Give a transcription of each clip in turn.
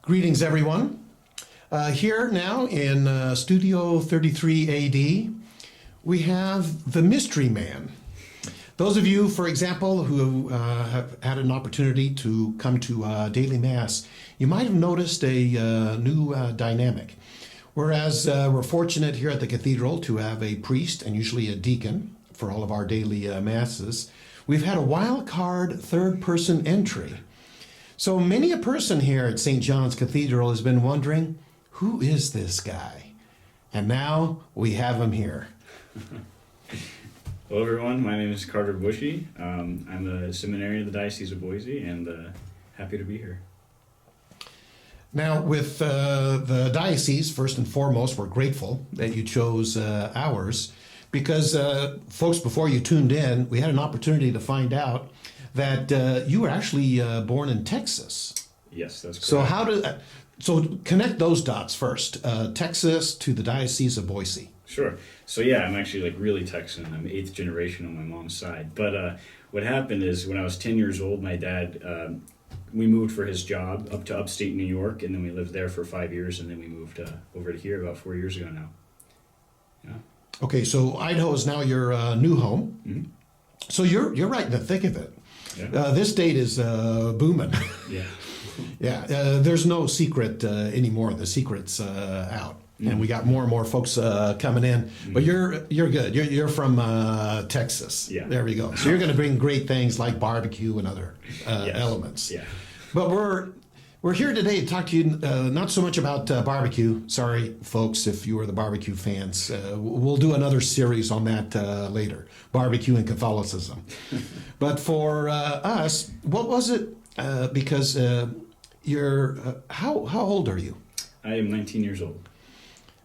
Greetings, everyone. Here now in Studio 33 AD, we have the Mystery Man. Those of you, for example, who have had an opportunity to come to daily Mass, you might have noticed a new dynamic. Whereas we're fortunate here at the Cathedral to have a priest and usually a deacon for all of our daily Masses, we've had a wild card third-person entry. So many a person here at St. John's Cathedral has been wondering, who is this guy? And now we have him here. Hello everyone, my name is Carter Bushee. I'm a seminarian of the Diocese of Boise and happy to be here. Now with the diocese, first and foremost, we're grateful that you chose ours because folks, before you tuned in, we had an opportunity to find out that you were actually born in Texas. Yes, that's So correct. so connect those dots first, Texas to the Diocese of Boise. Sure. So yeah, I'm actually really Texan. I'm 8th generation on my mom's side. But what happened is when I was 10 years old, my dad, we moved for his job up to upstate New York, and then we lived there for 5 years, and then we moved over to here about 4 years ago now. Yeah. Okay, so Idaho is now your new home. Mm-hmm. So you're right in the thick of it. Yeah. This state is booming. Yeah. Yeah, there's no secret anymore. The secret's out, and we got more and more folks coming in. But you're good. You're from Texas. Yeah. There we go. So you're going to bring great things like barbecue and other elements. Yeah. But we're here today to talk to you not so much about barbecue. Sorry, folks, if you are the barbecue fans. We'll do another series on that later. Barbecue and Catholicism. But for us, what was it? Because you're how old are you? I am 19 years old.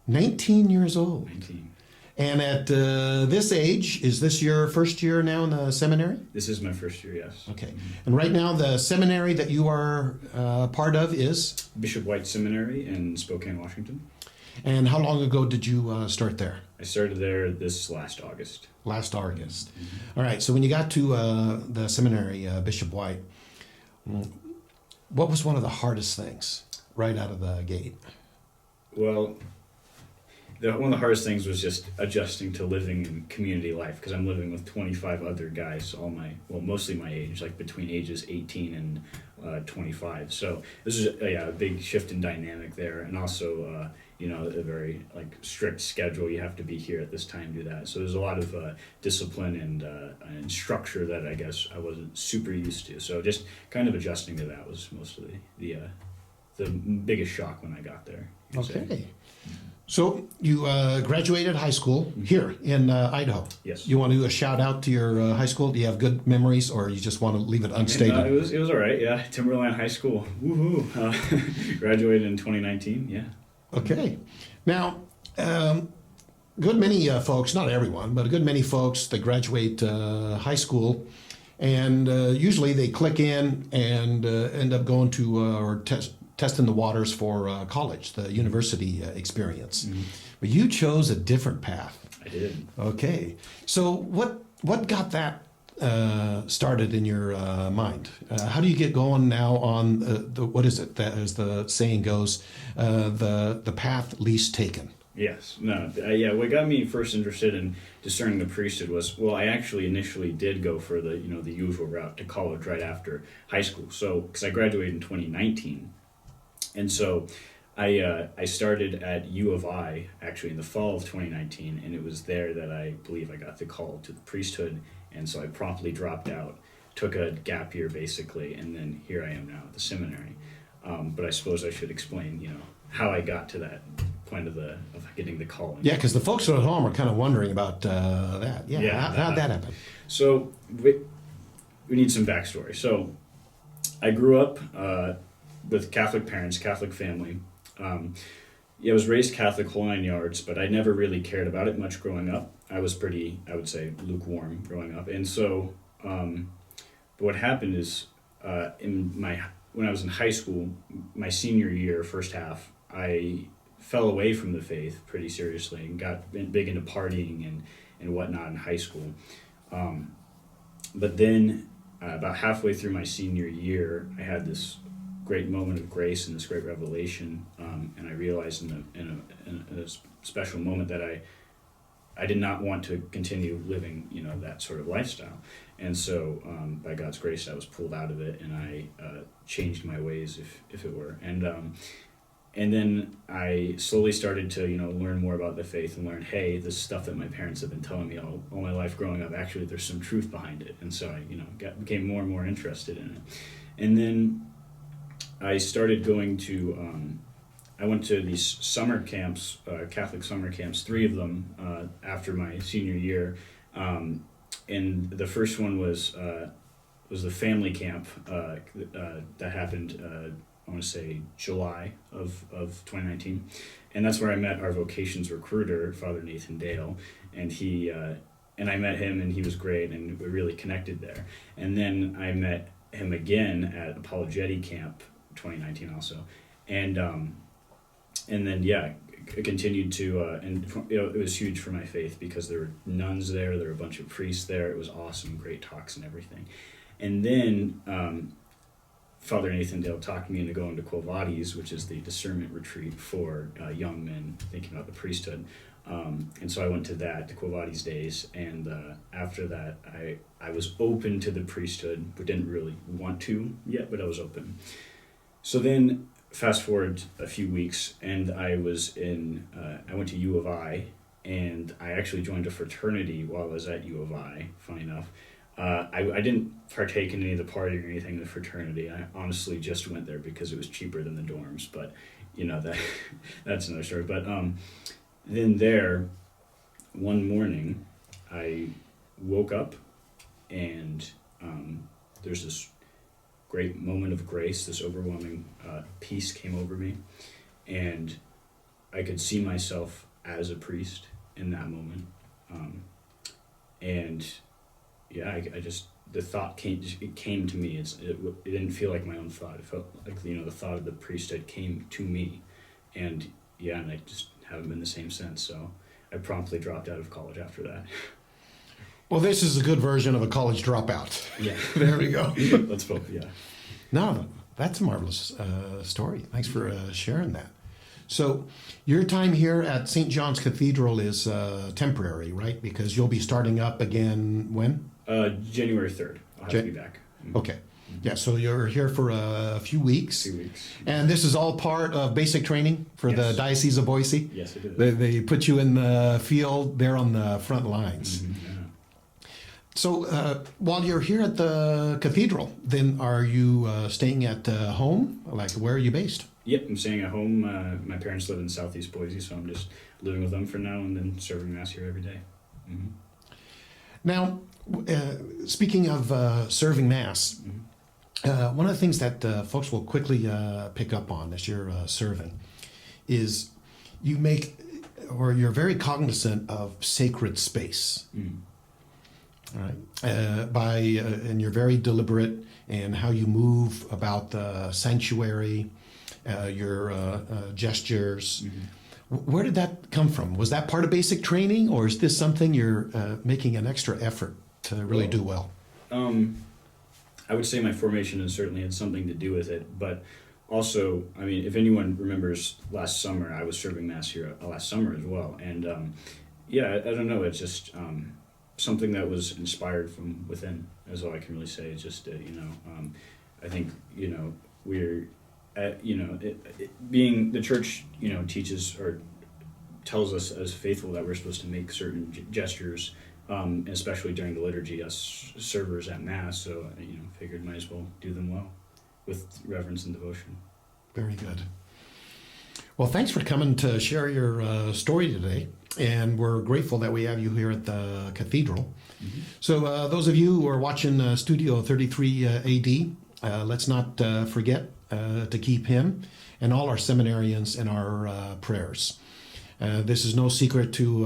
19 years old. 19. And at this age, is this your first year now in the seminary? This is my first year, yes. Okay. And right now, the seminary that you are part of is? Bishop White Seminary in Spokane, Washington. And how long ago did you start there? I started there this last August. Last August. All right. So when you got to the seminary, Bishop White, what was one of the hardest things right out of the gate? Well, one of the hardest things was just adjusting to living in community life because I'm living with 25 other guys, mostly my age, like between ages 18 and 25. So this is a big shift in dynamic there, and also a very strict schedule. You have to be here at this time, do that. So there's a lot of discipline and structure that I guess I wasn't super used to. So just kind of adjusting to that was mostly the biggest shock when I got there. Okay. So you graduated high school here in Idaho. Yes. You want to do a shout out to your high school? Do you have good memories, or you just want to leave it unstated? It was all right. Yeah, Timberline High School. Woohoo! Graduated in 2019. Yeah. Okay. Now, good many folks, not everyone, but a good many folks that graduate high school, and usually they click in and end up going to or testing the waters for college, the university experience. Mm-hmm. But you chose a different path. I did. Okay. So what got that started in your mind? How do you get going now on what is it that, as the saying goes, the path least taken? Yes. No. What got me first interested in discerning the priesthood was, I actually initially did go for the usual route to college right after high school. So because I graduated in 2019. And so I started at U of I actually in the fall of 2019, and it was there that I believe I got the call to the priesthood, and so I promptly dropped out, took a gap year basically, and then here I am now at the seminary. But I suppose I should explain, how I got to that point of getting the call. Yeah, because the folks at home are kind of wondering about that. Yeah, how'd that happen? So we need some backstory. So I grew up with Catholic parents, Catholic family. I was raised Catholic whole 9 yards, but I never really cared about it much growing up. I was pretty, I would say, lukewarm growing up. And so what happened is when I was in high school, my senior year, first half, I fell away from the faith pretty seriously and got big into partying and whatnot in high school. But then, about halfway through my senior year, I had this great moment of grace and this great revelation, and I realized in a special moment that I did not want to continue living, that sort of lifestyle. And so, by God's grace, I was pulled out of it, and I changed my ways, if it were. And then I slowly started to, learn more about the faith and learn, hey, this stuff that my parents have been telling me all my life growing up, actually, there's some truth behind it. And so I, became more and more interested in it. And then I started going to, I went to these summer camps, Catholic summer camps, 3 of them after my senior year. And the first one was the family camp that happened, I want to say July of 2019, and that's where I met our vocations recruiter, Father Nathan Dale, and I met him, and he was great, and we really connected there. And then I met him again at Apologetic Camp 2019 also, and then I continued to and it was huge for my faith because there were nuns there were a bunch of priests there. It was awesome, great talks and everything. And then Father Nathan Dale talked me into going to Quo Vadis, which is the discernment retreat for young men thinking about the priesthood. And so I went to that, the Quo Vadis days, and after that I was open to the priesthood, but didn't really want to yet, but I was open. So then fast forward a few weeks, and I went to U of I, and I actually joined a fraternity while I was at U of I, funny enough. I didn't partake in any of the partying or anything in the fraternity. I honestly just went there because it was cheaper than the dorms, but that's another story. But then there, one morning, I woke up, and there's this great moment of grace, this overwhelming peace came over me, and I could see myself as a priest in that moment, and I just, the thought came to me. It didn't feel like my own thought. It felt like the thought of the priesthood came to me, and I just haven't been the same since. So I promptly dropped out of college after that. Well, this is a good version of a college dropout. Yeah. There we go. Let's both, yeah. No, that's a marvelous story. Thanks for sharing that. So your time here at St. John's Cathedral is temporary, right? Because you'll be starting up again when? January 3rd. I'll have to be back. Okay. Yeah, so you're here for a few weeks. 2 weeks. And this is all part of basic training for the Diocese of Boise? Yes, it is. They put you in the field there on the front lines. Mm-hmm, yeah. So while you're here at the cathedral, then are you staying at home? Like, where are you based? Yep, I'm staying at home. My parents live in Southeast Boise, so I'm just living with them for now and then serving Mass here every day. Mm-hmm. Now, speaking of serving Mass, one of the things that folks will quickly pick up on as you're serving is you're very cognizant of sacred space. Mm. All right, and you're very deliberate in how you move about the sanctuary, your gestures. Mm-hmm. Where did that come from? Was that part of basic training, or is this something you're making an extra effort to really do well? I would say my formation has certainly had something to do with it, but also, I mean, if anyone remembers last summer, I was serving Mass here last summer as well, and I don't know, it's just something that was inspired from within, is all I can really say. It's just, I think, we're, being the church, teaches or tells us as faithful that we're supposed to make certain gestures, especially during the liturgy, us servers at Mass, so, figured might as well do them well with reverence and devotion. Very good. Well, thanks for coming to share your story today. And we're grateful that we have you here at the cathedral. Mm-hmm. So those of you who are watching Studio 33 AD, let's not forget to keep him and all our seminarians in our prayers. This is no secret to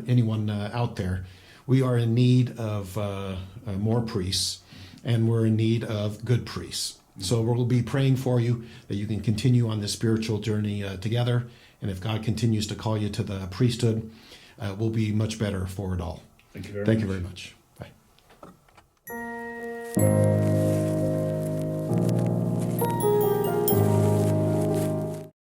anyone out there. We are in need of more priests, and we're in need of good priests. Mm-hmm. So we'll be praying for you that you can continue on this spiritual journey together. And if God continues to call you to the priesthood, we'll be much better for it all. Thank you very much. Thank you very much.